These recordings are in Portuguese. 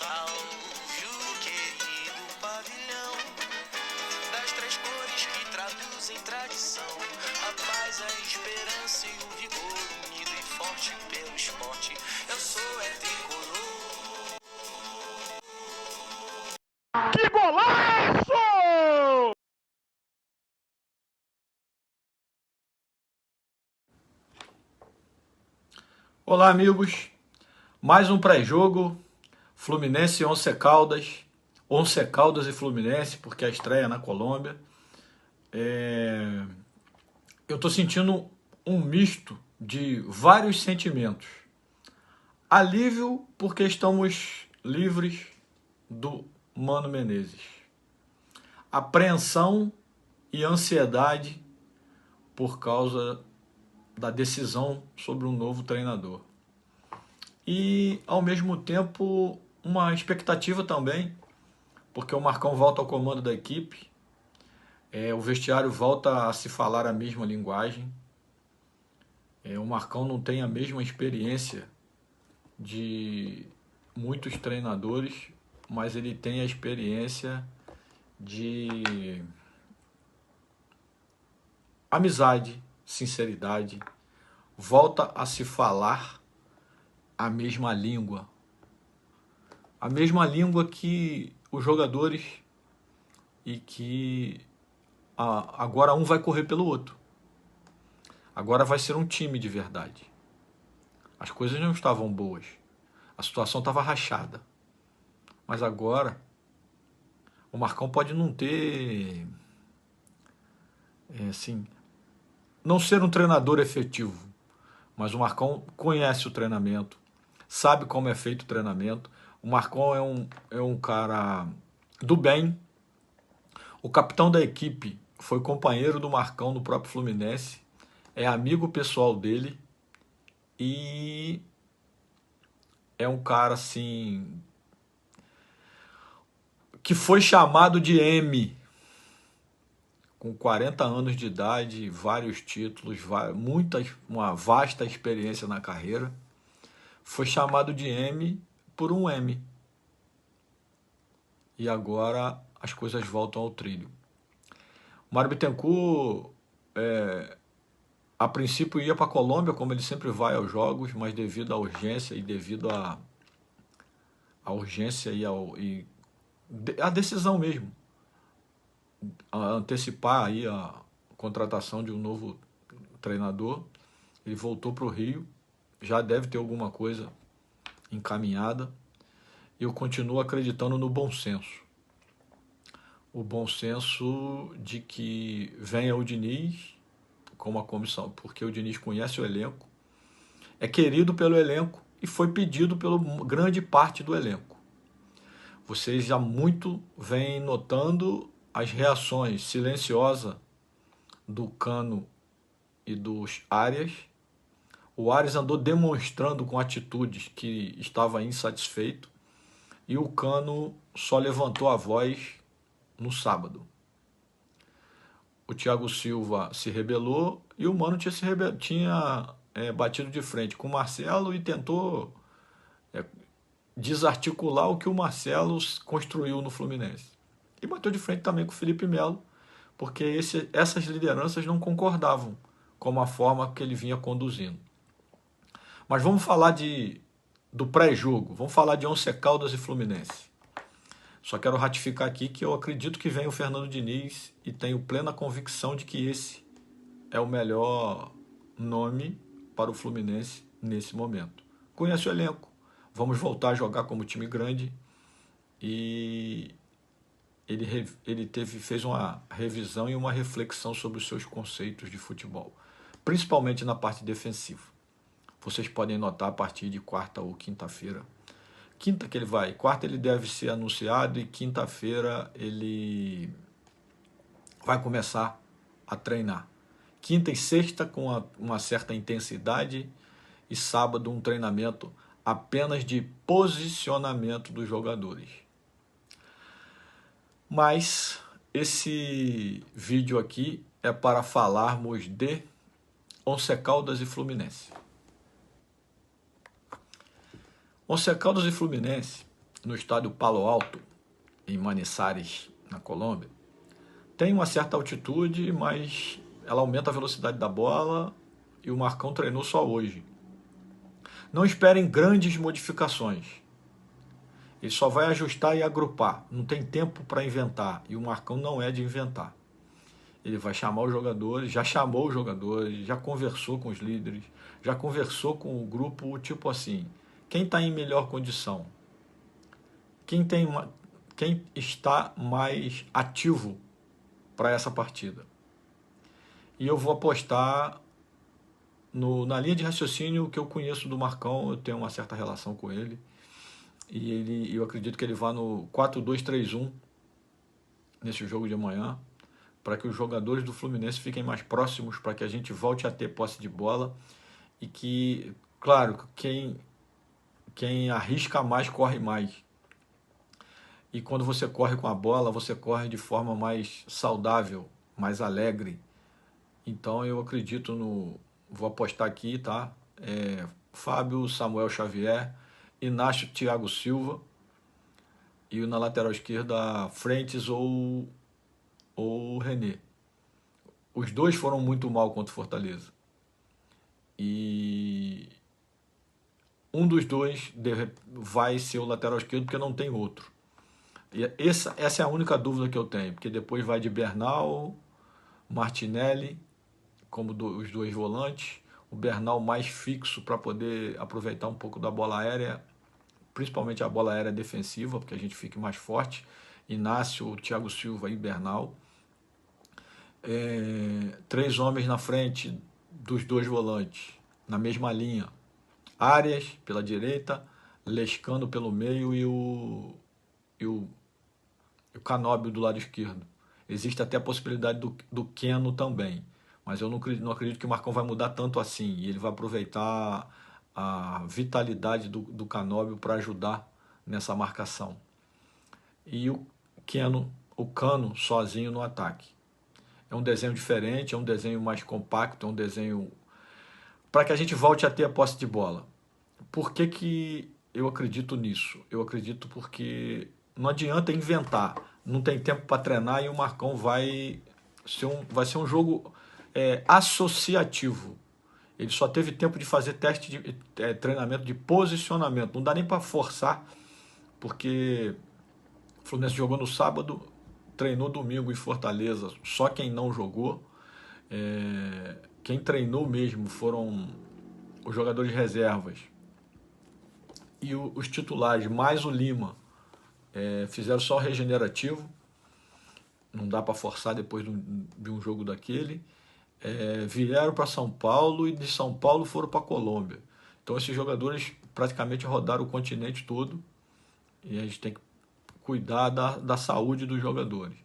Salve o querido pavilhão das três cores que traduzem tradição, a paz, a esperança e o vigor, unido e forte pelo esporte. Eu sou tricolor. Que golaço! Olá, amigos. Mais um pré-jogo, Fluminense e Once Caldas e Fluminense, porque a estreia na Colômbia. Eu estou sentindo um misto de vários sentimentos. Alívio, porque estamos livres do Mano Menezes. Apreensão e ansiedade por causa da decisão sobre um novo treinador. E, ao mesmo tempo, uma expectativa também, porque o Marcão volta ao comando da equipe, o vestiário volta a se falar a mesma linguagem, o Marcão não tem a mesma experiência de muitos treinadores, mas ele tem a experiência de amizade, sinceridade, volta a se falar a mesma língua que os jogadores, e que agora um vai correr pelo outro. Agora vai ser um time de verdade. As coisas não estavam boas, a situação estava rachada, mas agora o Marcão pode não ter, não ser um treinador efetivo, mas o Marcão conhece o treinamento, sabe como é feito o treinamento. O Marcão é um cara do bem. O capitão da equipe foi companheiro do Marcão no próprio Fluminense, é amigo pessoal dele e é um cara assim que foi chamado de M, com 40 anos de idade, vários títulos, uma vasta experiência na carreira. Foi chamado de M por um M. E agora as coisas voltam ao trilho. O Mário Bittencourt, a princípio, ia para a Colômbia, como ele sempre vai aos jogos, mas devido à urgência e devido à urgência e a decisão mesmo, a antecipar aí a contratação de um novo treinador, ele voltou para o Rio, já deve ter alguma coisa encaminhada. Eu continuo acreditando no bom senso. O bom senso de que venha o Diniz como a comissão, porque o Diniz conhece o elenco, é querido pelo elenco e foi pedido pela grande parte do elenco. Vocês já muito vêm notando as reações silenciosas do Cano e dos Arias. O Arias andou demonstrando com atitudes que estava insatisfeito e o Cano só levantou a voz no sábado. O Thiago Silva se rebelou e o Mano tinha batido de frente com o Marcelo e tentou desarticular o que o Marcelo construiu no Fluminense. E bateu de frente também com o Felipe Melo, porque essas lideranças não concordavam com a forma que ele vinha conduzindo. Mas vamos falar do pré-jogo, vamos falar de Once Caldas e Fluminense. Só quero ratificar aqui que eu acredito que vem o Fernando Diniz e tenho plena convicção de que esse é o melhor nome para o Fluminense nesse momento. Conhece o elenco, vamos voltar a jogar como time grande e ele fez uma revisão e uma reflexão sobre os seus conceitos de futebol, principalmente na parte defensiva. Vocês podem notar a partir de quarta ou quinta-feira. Quinta que ele vai, quarta ele deve ser anunciado e quinta-feira ele vai começar a treinar. Quinta e sexta com uma certa intensidade e sábado um treinamento apenas de posicionamento dos jogadores. Mas esse vídeo aqui é para falarmos de Once Caldas e Fluminense. Once Caldas e Fluminense no estádio Palo Alto, em Manizales, na Colômbia, tem uma certa altitude, mas ela aumenta a velocidade da bola e o Marcão treinou só hoje. Não esperem grandes modificações. Ele só vai ajustar e agrupar. Não tem tempo para inventar. E o Marcão não é de inventar. Ele vai chamar os jogadores, já chamou os jogadores, já conversou com os líderes, já conversou com o grupo, tipo assim, quem está em melhor condição? Quem está mais ativo para essa partida? E eu vou apostar na linha de raciocínio que eu conheço do Marcão, eu tenho uma certa relação com ele, e eu acredito que ele vá no 4-2-3-1 nesse jogo de amanhã, para que os jogadores do Fluminense fiquem mais próximos, para que a gente volte a ter posse de bola e que, claro, quem arrisca mais corre mais. E quando você corre com a bola, você corre de forma mais saudável, mais alegre. Então eu acredito vou apostar aqui, tá? Fábio, Samuel Xavier, Inácio, Thiago Silva e na lateral esquerda Frentes ou René. Os dois foram muito mal contra o Fortaleza. E um dos dois vai ser o lateral esquerdo porque não tem outro. E essa é a única dúvida que eu tenho, porque depois vai de Bernal, Martinelli, como os dois volantes, o Bernal mais fixo para poder aproveitar um pouco da bola aérea, principalmente a bola aérea defensiva, porque a gente fique mais forte, Inácio, Thiago Silva e Bernal. 3 homens na frente dos dois volantes, na mesma linha. Arias pela direita, Lescano pelo meio e o Canóbio do lado esquerdo. Existe até a possibilidade do Keno também, mas eu não acredito que o Marcão vai mudar tanto assim, e ele vai aproveitar a vitalidade do Canóbio para ajudar nessa marcação. E o Cano sozinho no ataque. É um desenho diferente, é um desenho mais compacto, é um desenho para que a gente volte a ter a posse de bola. Por que eu acredito nisso? Eu acredito porque não adianta inventar, não tem tempo para treinar e o Marcão vai ser um jogo associativo. Ele só teve tempo de fazer teste de treinamento de posicionamento. Não dá nem para forçar, porque o Fluminense jogou no sábado, treinou domingo em Fortaleza. Só quem não jogou, quem treinou mesmo foram os jogadores reservas. E os titulares, mais o Lima, fizeram só regenerativo. Não dá para forçar depois de um jogo daquele. Vieram para São Paulo e de São Paulo foram para Colômbia. Então esses jogadores praticamente rodaram o continente todo e a gente tem que cuidar da saúde dos jogadores.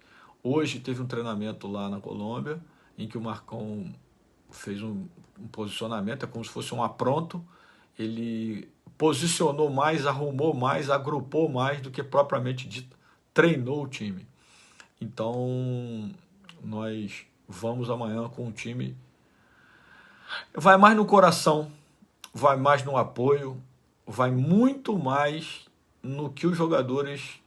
Hoje teve um treinamento lá na Colômbia em que o Marcão fez um posicionamento, é como se fosse um apronto. Ele posicionou mais, arrumou mais, agrupou mais do que propriamente dito, treinou o time. Então nós vamos amanhã com um time, vai mais no coração, vai mais no apoio, vai muito mais no que os jogadores...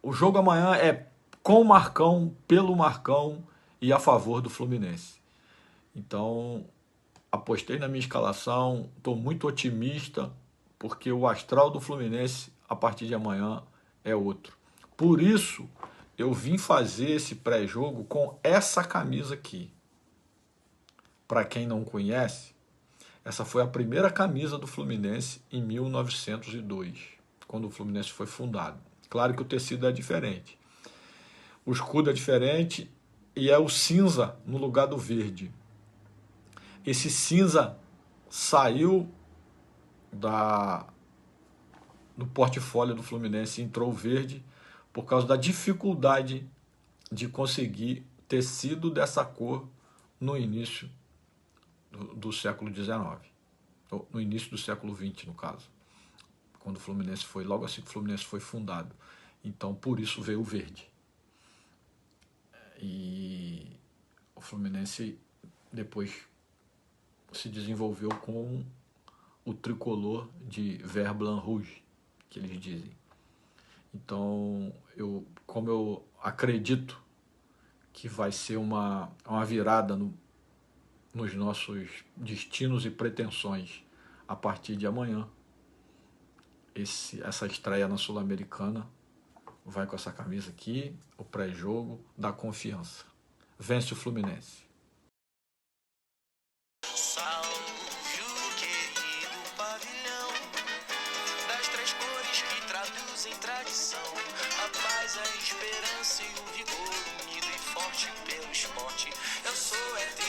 o jogo amanhã é com o Marcão, pelo Marcão e a favor do Fluminense. Então, apostei na minha escalação, estou muito otimista, porque o astral do Fluminense, a partir de amanhã, é outro. Por isso, eu vim fazer esse pré-jogo com essa camisa aqui. Para quem não conhece, essa foi a primeira camisa do Fluminense em 1902, quando o Fluminense foi fundado. Claro que o tecido é diferente. O escudo é diferente e é o cinza no lugar do verde. Esse cinza saiu do portfólio do Fluminense e entrou o verde por causa da dificuldade de conseguir tecido dessa cor no início do século XIX. No início do século XX, no caso. Quando o Fluminense foi, logo assim que o Fluminense foi fundado. Então, por isso veio o verde. E o Fluminense depois se desenvolveu com o tricolor de Vert Blanc Rouge, que eles dizem. Então, como eu acredito que vai ser uma virada nos nossos destinos e pretensões a partir de amanhã, essa estreia na Sul-Americana vai com essa camisa aqui, o pré-jogo da confiança. Vence o Fluminense. Salve o querido pavilhão das três cores que traduzem tradição, a paz, a esperança e o vigor, unido e forte pelo esporte. Eu sou eterno.